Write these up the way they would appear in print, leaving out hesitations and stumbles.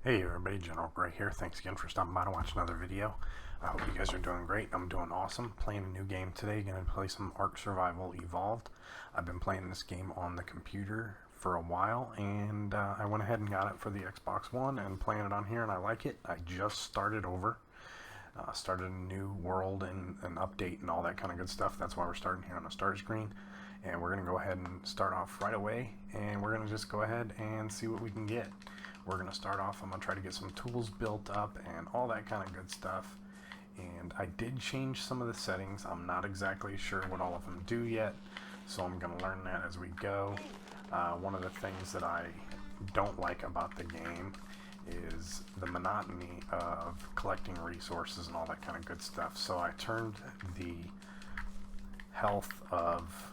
Hey everybody, General Gray here. Thanks again for stopping by to watch another video. I hope you guys are doing great. I'm doing awesome. Playing a new game today. Gonna play some Ark Survival Evolved. I've been playing this game on the computer for a while, and I went ahead and got it for the Xbox One and playing it on here, and I like it. I just started over. Started a new world and an update and all that kind of good stuff. That's why we're starting here on the start screen. And we're going to go ahead and start off right away, and we're going to just go ahead and see what we can get. We're going to start off, I'm going to try to get some tools built up and all that kind of good stuff. And I did change some of the settings. I'm not exactly sure what all of them do yet, so I'm going to learn that as we go. One of the things that I don't like about the game is the monotony of collecting resources and all that kind of good stuff. So I turned the health of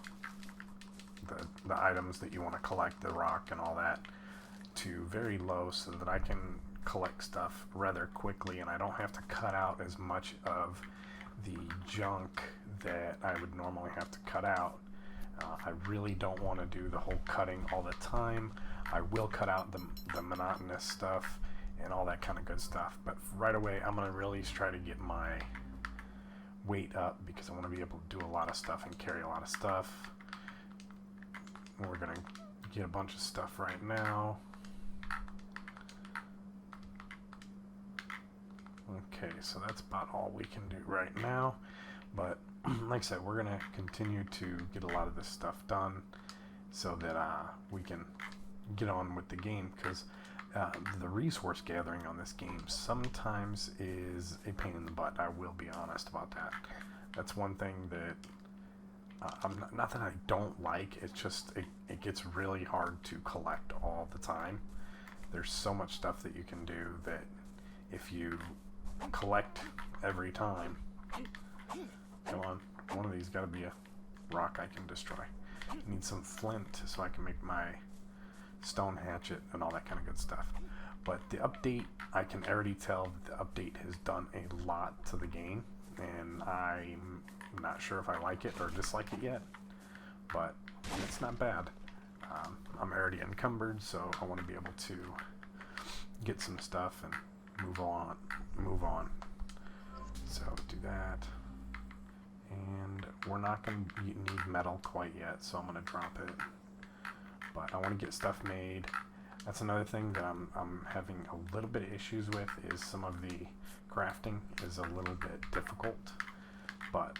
the items that you want to collect, the rock and all that, to very low so that I can collect stuff rather quickly and I don't have to cut out as much of the junk that I would normally have to cut out. I really don't want to do the whole cutting all the time. I will cut out the monotonous stuff and all that kind of good stuff, but right away I'm going to really try to get my weight up because I want to be able to do a lot of stuff and carry a lot of stuff. We're going to get a bunch of stuff right now. Okay, so that's about all we can do right now, but like I said, we're going to continue to get a lot of this stuff done so that we can get on with the game, because the resource gathering on this game sometimes is a pain in the butt. I will be honest about that. That's one thing that not that I don't like, it's just it gets really hard to collect all the time. There's so much stuff that you can do that if you collect every time, come on, one of these got to be a rock I can destroy. I need some flint so I can make my stone hatchet and all that kind of good stuff. But the update, I can already tell that the update has done a lot to the game, and I'm not sure if I like it or dislike it yet, but it's not bad. I'm already encumbered, so I want to be able to get some stuff and move on. So do that, and we're not going to need metal quite yet, so I'm going to drop it. But I want to get stuff made. That's another thing that I'm having a little bit of issues with, is some of the crafting is a little bit difficult. But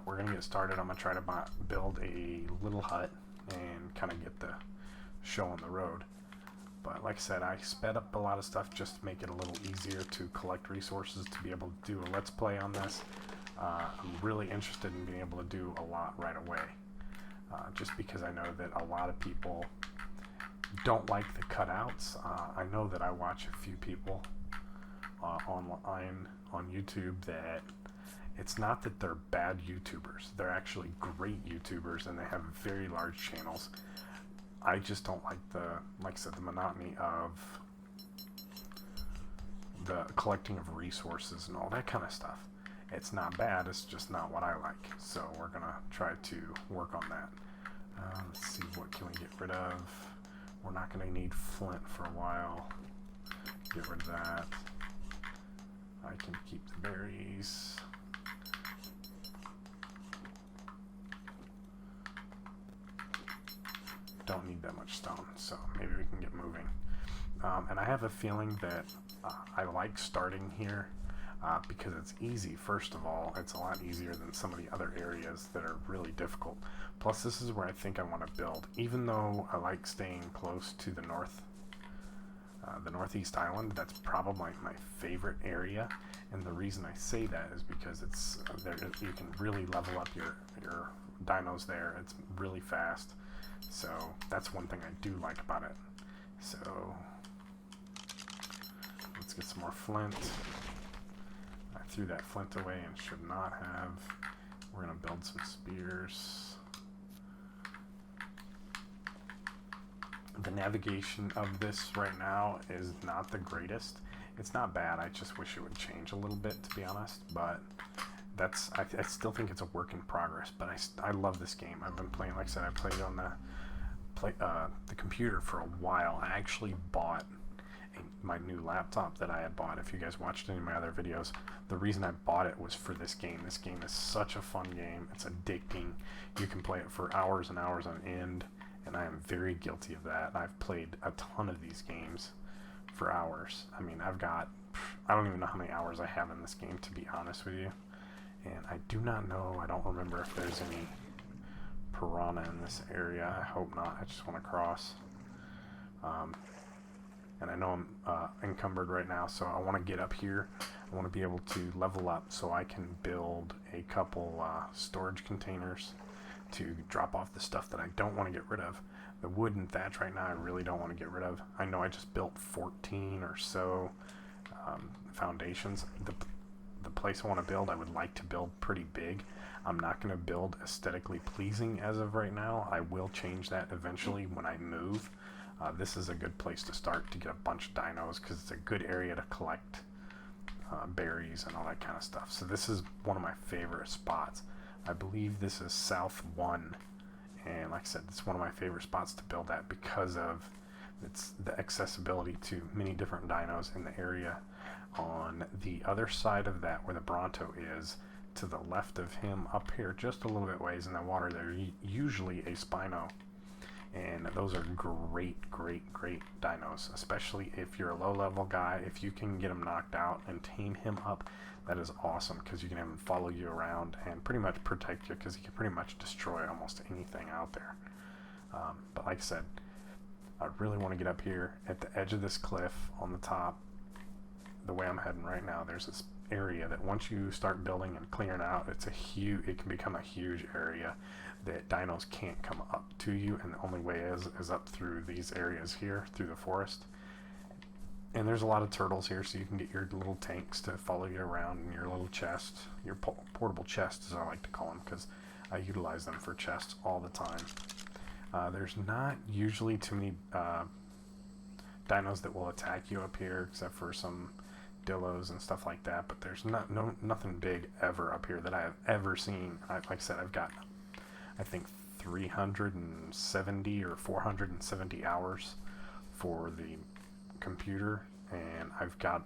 we're going to get started. I'm going to try to build a little hut and kind of get the show on the road. But like I said, I sped up a lot of stuff just to make it a little easier to collect resources to be able to do a let's play on this. I'm really interested in being able to do a lot right away. Just because I know that a lot of people don't like the cutouts. I know that I watch a few people online on YouTube that it's not that they're bad YouTubers. They're actually great YouTubers and they have very large channels. I just don't like like I said, the monotony of the collecting of resources and all that kind of stuff. It's not bad, it's just not what I like. So we're gonna try to work on that. Let's see, what can we get rid of? We're not gonna need flint for a while. Get rid of that. I can keep the berries. Don't need that much stone, so maybe we can get moving. And I have a feeling that I like starting here because it's easy. First of all, it's a lot easier than some of the other areas that are really difficult. Plus, this is where I think I want to build. Even though I like staying close to the northeast island, that's probably my favorite area. And the reason I say that is because it's there. You can really level up your dinos there. It's really fast. So that's one thing I do like about it. So let's get some more flint. I threw that flint away and should not have. We're going to build some spears. The navigation of this right now is not the greatest. It's not bad. I just wish it would change a little bit, to be honest. But that's I still think it's a work in progress. But I love this game. I've been playing, like I said, I played on the computer for a while. I actually bought my new laptop that I had bought. If you guys watched any of my other videos, the reason I bought it was for this game. This game is such a fun game. It's addicting. You can play it for hours and hours on end, and I am very guilty of that. I've played a ton of these games for hours. I mean, I don't even know how many hours I have in this game, to be honest with you. And I do not know, I don't remember if there's any piranha in this area. I hope not. I just want to cross. And I know I'm encumbered right now, so I want to get up here. I want to be able to level up so I can build a couple storage containers to drop off the stuff that I don't want to get rid of. The wood and thatch right now I really don't want to get rid of. I know I just built 14 or so foundations. The place I want to build, I would like to build pretty big. I'm not going to build aesthetically pleasing as of right now. I will change that eventually when I move. This is a good place to start to get a bunch of dinos because it's a good area to collect berries and all that kind of stuff. So this is one of my favorite spots. I believe this is South 1, and like I said, it's one of my favorite spots to build at because of the accessibility to many different dinos in the area. On the other side of that, where the Bronto is, to the left of him, up here just a little bit ways in the water, there's usually a Spino. And those are great dinos, especially if you're a low-level guy. If you can get him knocked out and tame him up, that is awesome, because you can have him follow you around and pretty much protect you, because he can pretty much destroy almost anything out there. But like I said, I really want to get up here at the edge of this cliff on the top. The way I'm heading right now, there's this area that once you start building and clearing out, it can become a huge area that dinos can't come up to you, and the only way is up through these areas here, through the forest. And there's a lot of turtles here, so you can get your little tanks to follow you around in your little chest, your portable chest, as I like to call them, because I utilize them for chests all the time. There's not usually too many dinos that will attack you up here, except for some dillos and stuff like that, but there's nothing big ever up here that I have ever seen. Like I said, I've got, I think, 370 or 470 hours for the computer, and I've got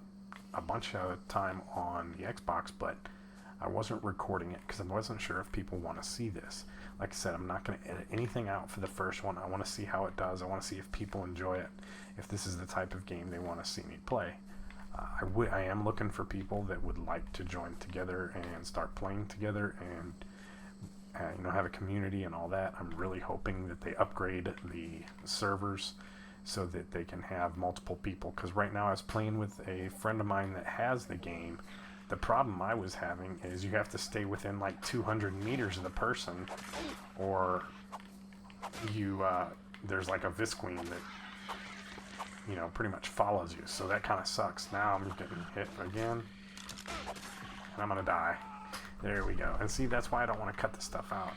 a bunch of time on the Xbox, but I wasn't recording it because I wasn't sure if people want to see this. Like I said, I'm not going to edit anything out for the first one. I want to see how it does. I want to see if people enjoy it, if this is the type of game they want to see me play. I am looking for people that would like to join together and start playing together and have a community and all that. I'm really hoping that they upgrade the servers so that they can have multiple people, because right now I was playing with a friend of mine that has the game. The problem I was having is you have to stay within like 200 meters of the person, or there's like a Visqueen that pretty much follows you, so that kind of sucks. Now I'm getting hit again, and I'm gonna die. There we go. And see, that's why I don't want to cut this stuff out.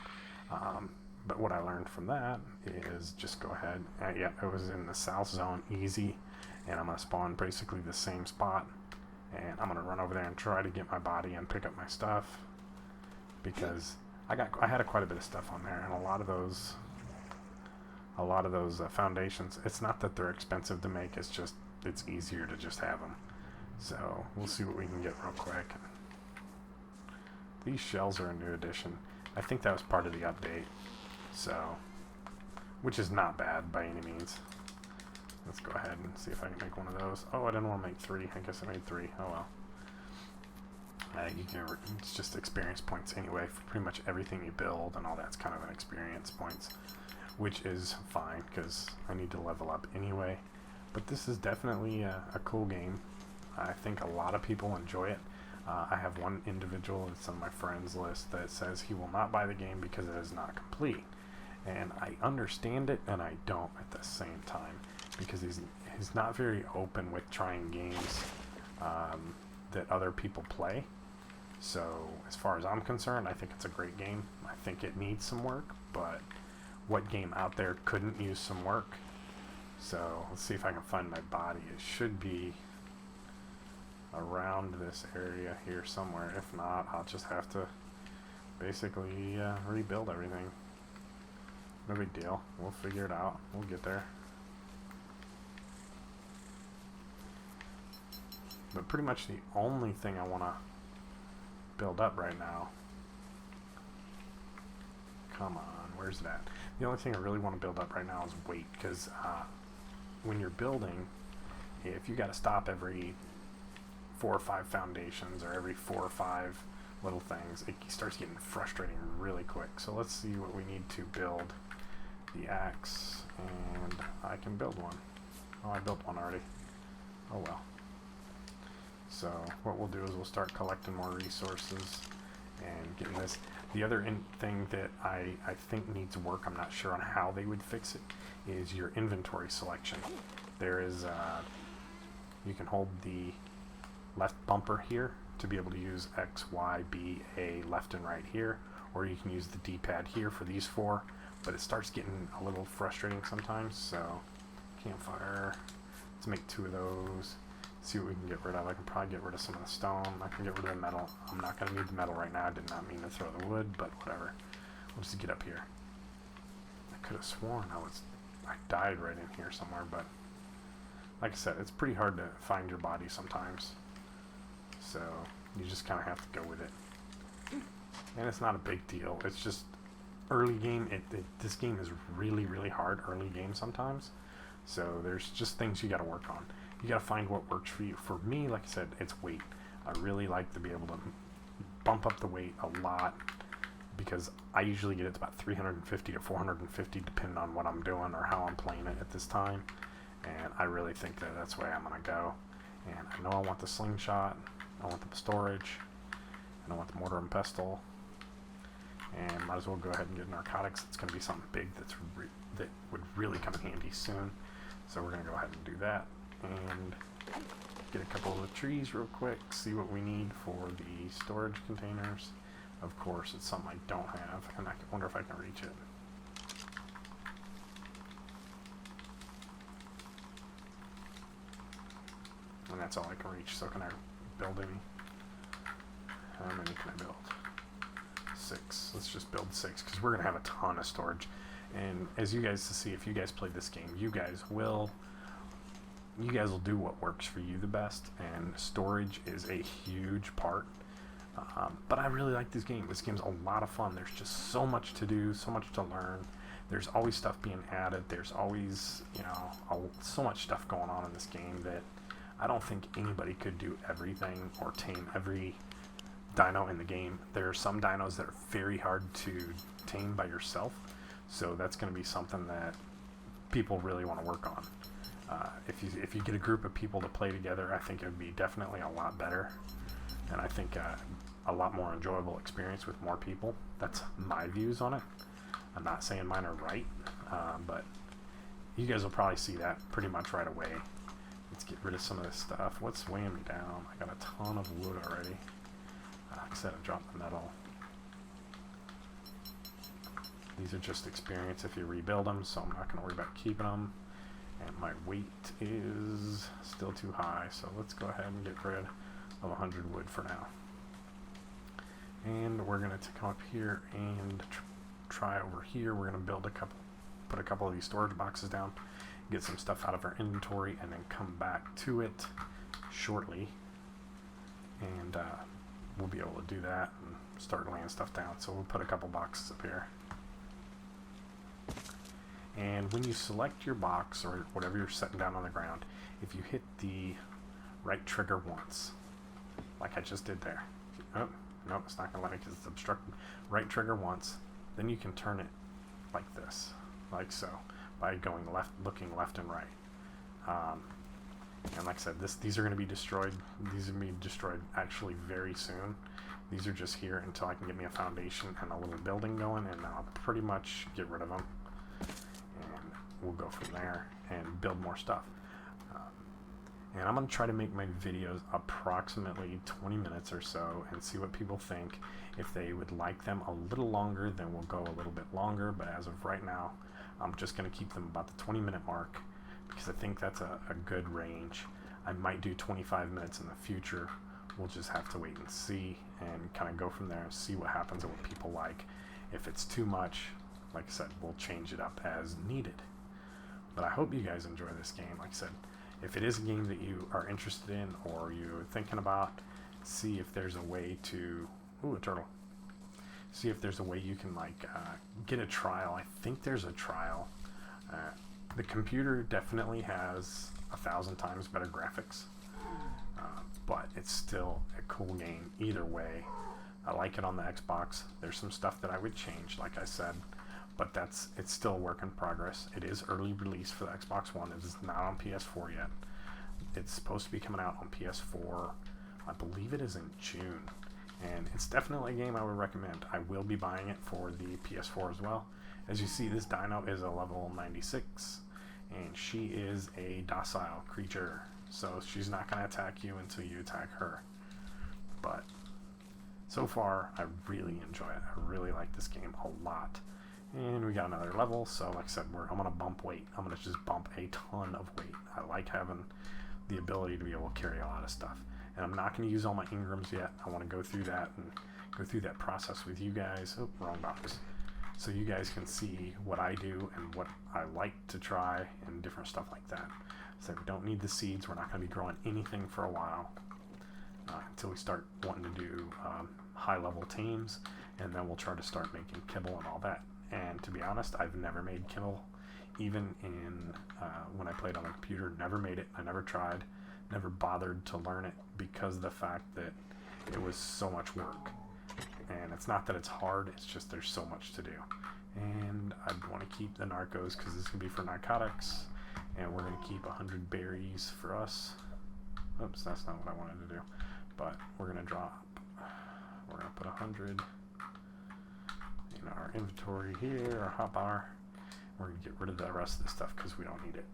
But what I learned from that is just go ahead. Yeah, it was in the south zone, easy, and I'm gonna spawn basically the same spot, and I'm gonna run over there and try to get my body and pick up my stuff, because I had quite a bit of stuff on there, and a lot of those foundations, it's not that they're expensive to make, it's easier to just have them. So we'll see what we can get real quick. These shells are a new addition. I think that was part of the update, so, which is not bad by any means. Let's go ahead and see if I can make one of those. Oh, I didn't want to make 3. I guess I made 3. Oh well. It's just experience points anyway for pretty much everything you build, and all that's kind of an experience points, which is fine because I need to level up anyway. But this is definitely a cool game. I think a lot of people enjoy it. I have one individual that's on my friends list that says he will not buy the game because it is not complete. And I understand it and I don't at the same time, because he's not very open with trying games that other people play. So as far as I'm concerned, I think it's a great game. I think it needs some work, but what game out there couldn't use some work? So let's see if I can find my body. It should be around this area here somewhere. If not, I'll just have to basically rebuild everything. No big deal. We'll figure it out. We'll get there. But pretty much the only thing I want to build up right now, come on, where's that? The only thing I really want to build up right now is weight, because when you're building, if you got to stop every 4 or 5 foundations or every 4 or 5 little things, it starts getting frustrating really quick. So let's see what we need to build the axe, and I can build one. Oh, I built one already. Oh well. So what we'll do is we'll start collecting more resources and getting this. The other thing that I think needs work, I'm not sure on how they would fix it, is your inventory selection. There is, you can hold the left bumper here to be able to use X, Y, B, A, left and right here, or you can use the D-pad here for these 4, but it starts getting a little frustrating sometimes. So campfire, let's make 2 of those, see what we can get rid of. I can probably get rid of some of the stone, I can get rid of the metal. I'm not going to need the metal right now, I did not mean to throw the wood, but whatever. We'll just get up here. I could have sworn I died right in here somewhere, but like I said, it's pretty hard to find your body sometimes. So you just kind of have to go with it. And it's not a big deal. It's just early game. This game is really, really hard early game sometimes. So there's just things you got to work on. You got to find what works for you. For me, like I said, it's weight. I really like to be able to bump up the weight a lot, because I usually get it to about 350 to 450 depending on what I'm doing or how I'm playing it at this time. And I really think that that's the way I'm going to go. And I know I want the slingshot, I want the storage, and I want the mortar and pestle. And might as well go ahead and get narcotics. It's going to be something big that would really come in handy soon. So we're going to go ahead and do that. And get a couple of the trees real quick, see what we need for the storage containers. Of course, it's something I don't have, and I wonder if I can reach it. And that's all I can reach, so can I build any? How many can I build? 6. Let's just build 6, because we're going to have a ton of storage. And as you guys see, if you guys play this game, you guys will do what works for you the best, and storage is a huge part. But I really like this game. This game's a lot of fun. There's just so much to do, so much to learn. There's always stuff being added. There's always, so much stuff going on in this game that I don't think anybody could do everything or tame every dino in the game. There are some dinos that are very hard to tame by yourself, so that's going to be something that people really want to work on. If you get a group of people to play together, I think it would be definitely a lot better, and I think a lot more enjoyable experience with more people. That's my views on it. I'm not saying mine are right, but you guys will probably see that pretty much right away. Let's get rid of some of this stuff. What's weighing me down? I got a ton of wood already. Like I said, I dropped the metal. These are just experience if you rebuild them, so I'm not going to worry about keeping them. And my weight is still too high, so let's go ahead and get rid of 100 wood for now. And we're going to come up here and try over here. We're going to put a couple of these storage boxes down, get some stuff out of our inventory, and then come back to it shortly. And we'll be able to do that and start laying stuff down. So we'll put a couple boxes up here. And when you select your box or whatever you're setting down on the ground, if you hit the right trigger once, like I just did there. Oh, no, it's not going to let me because it's obstructed. Right trigger once, then you can turn it like this, like so, by going left, looking left and right. And like I said, these are going to be destroyed. These are going to be destroyed actually very soon. These are just here until I can get me a foundation and a little building going, and I'll pretty much get rid of them. And we'll go from there and build more stuff. And I'm going to try to make my videos approximately 20 minutes or so and see what people think. If they would like them a little longer, then we'll go a little bit longer. But as of right now, I'm just going to keep them about the 20-minute mark because I think that's a good range. I might do 25 minutes in the future. We'll just have to wait and see and kind of go from there and see what happens and what people like. If it's too much, like I said, we'll change it up as needed. But I hope you guys enjoy this game. Like I said, if it is a game that you are interested in or you're thinking about, see if there's a way to, ooh, a turtle. See if there's a way you can like get a trial. I think there's a trial. The computer definitely has 1,000 times better graphics, but it's still a cool game either way. I like it on the Xbox. There's some stuff that I would change, like I said, but it's still a work in progress. It is early release for the Xbox One. It is not on PS4 yet. It's supposed to be coming out on PS4. I believe it is in June, and it's definitely a game I would recommend. I will be buying it for the PS4 as well. As you see, this dino is a level 96, and she is a docile creature, so she's not going to attack you until you attack her. But so far, I really enjoy it. I really like this game a lot. And we got another level, so like I said, I'm going to bump weight. I'm going to just bump a ton of weight. I like having the ability to be able to carry a lot of stuff. And I'm not going to use all my Ingrams yet. I want to go through that and go through that process with you guys. Oh, wrong box. So you guys can see what I do and what I like to try and different stuff like that. So we don't need the seeds. We're not going to be growing anything for a while until we start wanting to do high-level teams, and then we'll try to start making kibble and all that. And to be honest, I've never made kibble, even in when I played on the computer. Never made it. I never tried. Never bothered to learn it because of the fact that it was so much work. And it's not that it's hard, it's just there's so much to do. And I want to keep the narcos because this can be for narcotics. And we're going to keep 100 berries for us. Oops, that's not what I wanted to do. But we're going to drop, we're going to put 100 in our inventory here, our hotbar. We're going to get rid of the rest of the stuff because we don't need it.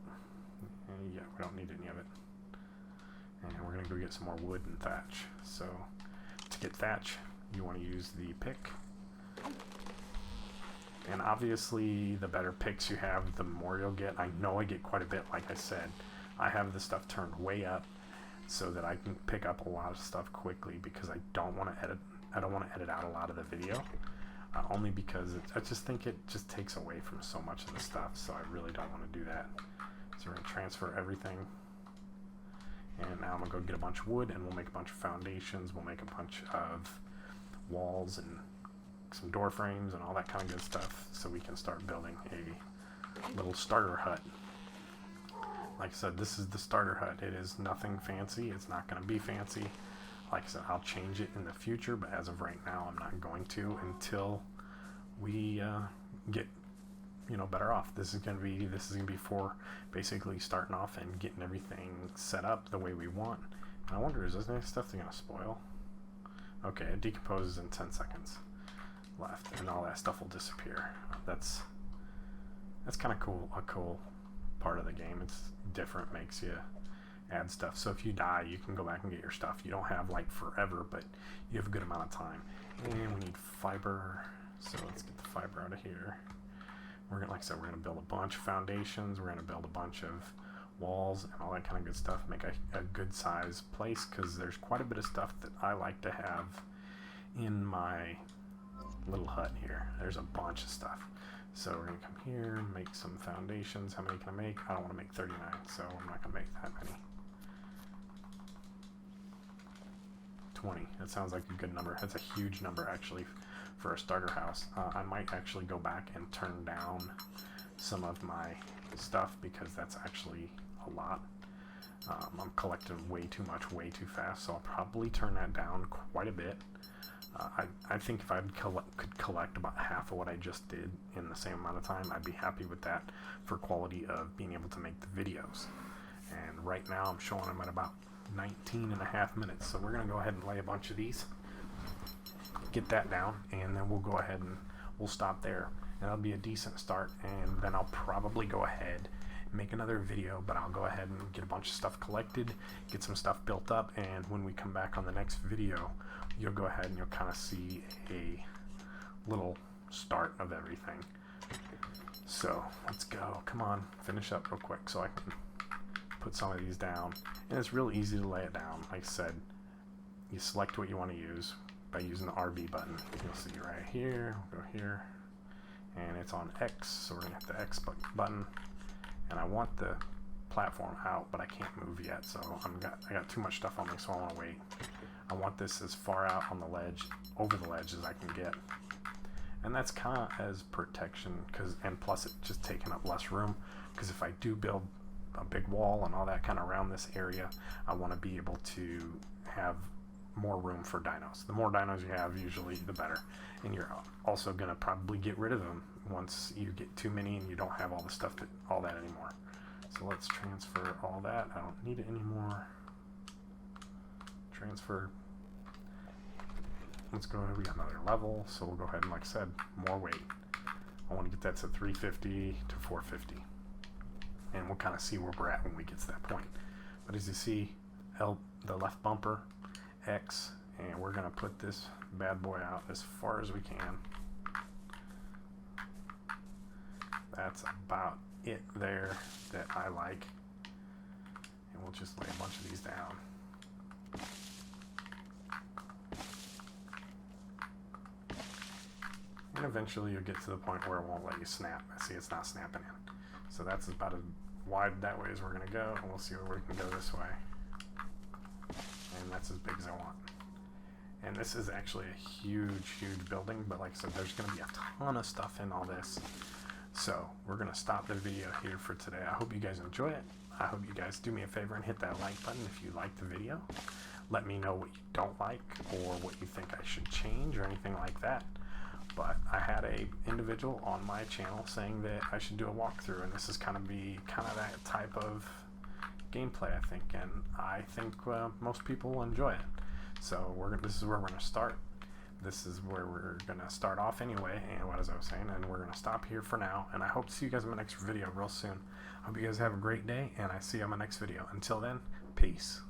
And yeah, we don't need any of it. And we're going to go get some more wood and thatch. So to get thatch, you want to use the pick. And obviously, the better picks you have, the more you'll get. I know I get quite a bit, like I said. I have the stuff turned way up so that I can pick up a lot of stuff quickly because I don't want to edit. I don't want to edit out a lot of the video, only because I just think it just takes away from so much of the stuff. So I really don't want to do that. So we're going to transfer everything. And now I'm going to go get a bunch of wood, and we'll make a bunch of foundations. We'll make a bunch of walls and some door frames and all that kind of good stuff so we can start building a little starter hut. Like I said, this is the starter hut. It is nothing fancy. It's not going to be fancy. Like I said, I'll change it in the future, but as of right now, I'm not going to until we get better off. This is gonna be for basically starting off and getting everything set up the way we want. And I wonder, is this next stuff gonna spoil? Okay, it decomposes in 10 seconds left, and all that stuff will disappear. That's kind of cool. A cool part of the game. It's different, makes you add stuff. So if you die, you can go back and get your stuff. You don't have like forever, but you have a good amount of time. And we need fiber, so let's get the fiber out of here. We're gonna, like I said, we're gonna build a bunch of foundations. We're gonna build a bunch of walls and all that kind of good stuff. Make a good size place because there's quite a bit of stuff that I like to have in my little hut here. There's a bunch of stuff. So we're gonna come here, make some foundations. How many can I make? I don't want to make 39, so I'm not gonna make that many. 20. That sounds like a good number. That's a huge number actually for a starter house. I might actually go back and turn down some of my stuff because that's actually a lot. I'm collecting way too much, way too fast, so I'll probably turn that down quite a bit. I think if I could collect about half of what I just did in the same amount of time, I'd be happy with that for quality of being able to make the videos. And right now I'm showing them at about 19 and a half minutes, so we're going to go ahead and lay a bunch of these, get that down, and then we'll go ahead and we'll stop there. And that'll be a decent start, and then I'll probably go ahead and make another video, but I'll go ahead and get a bunch of stuff collected, get some stuff built up, and when we come back on the next video, you'll go ahead and you'll kind of see a little start of everything. So let's go. Come on, finish up real quick so I can put some of these down. And it's real easy to lay it down. Like I said, you select what you want to use by using the RB button. You'll see right here, we'll go here, and it's on X, so we're gonna hit the X button. And I want the platform out, but I can't move yet, so I got too much stuff on me, so I want to wait. I want this as far out on the ledge, over the ledge as I can get. And that's kind of as protection, and plus it's just taking up less room, because if I do build a big wall and all that kind of around this area, I want to be able to have more room for dinos. The more dinos you have, usually the better. And you're also going to probably get rid of them once you get too many and you don't have all the stuff, all that anymore. So let's transfer all that. I don't need it anymore. Transfer. Let's go ahead. We got another level, so we'll go ahead and, like I said, more weight. I want to get that to 350 to 450. And we'll kind of see where we're at when we get to that point. But as you see, the left bumper, X, and we're going to put this bad boy out as far as we can. That's about it there that I like. And we'll just lay a bunch of these down. And eventually you'll get to the point where it won't let you snap. See, it's not snapping in. So that's about as wide that way as we're going to go, and we'll see where we can go this way. And that's as big as I want. And this is actually a huge, huge building, but like I said, there's going to be a ton of stuff in all this. So we're going to stop the video here for today. I hope you guys enjoy it. I hope you guys do me a favor and hit that like button if you like the video. Let me know what you don't like or what you think I should change or anything like that. But I had a individual on my channel saying that I should do a walkthrough, and this is kind of that type of gameplay, I think, and I think most people will enjoy it. So this is where we're going to start. This is where we're going to start off anyway, and as I was saying, and we're going to stop here for now, and I hope to see you guys in my next video real soon. I hope you guys have a great day, and I see you on my next video. Until then, peace.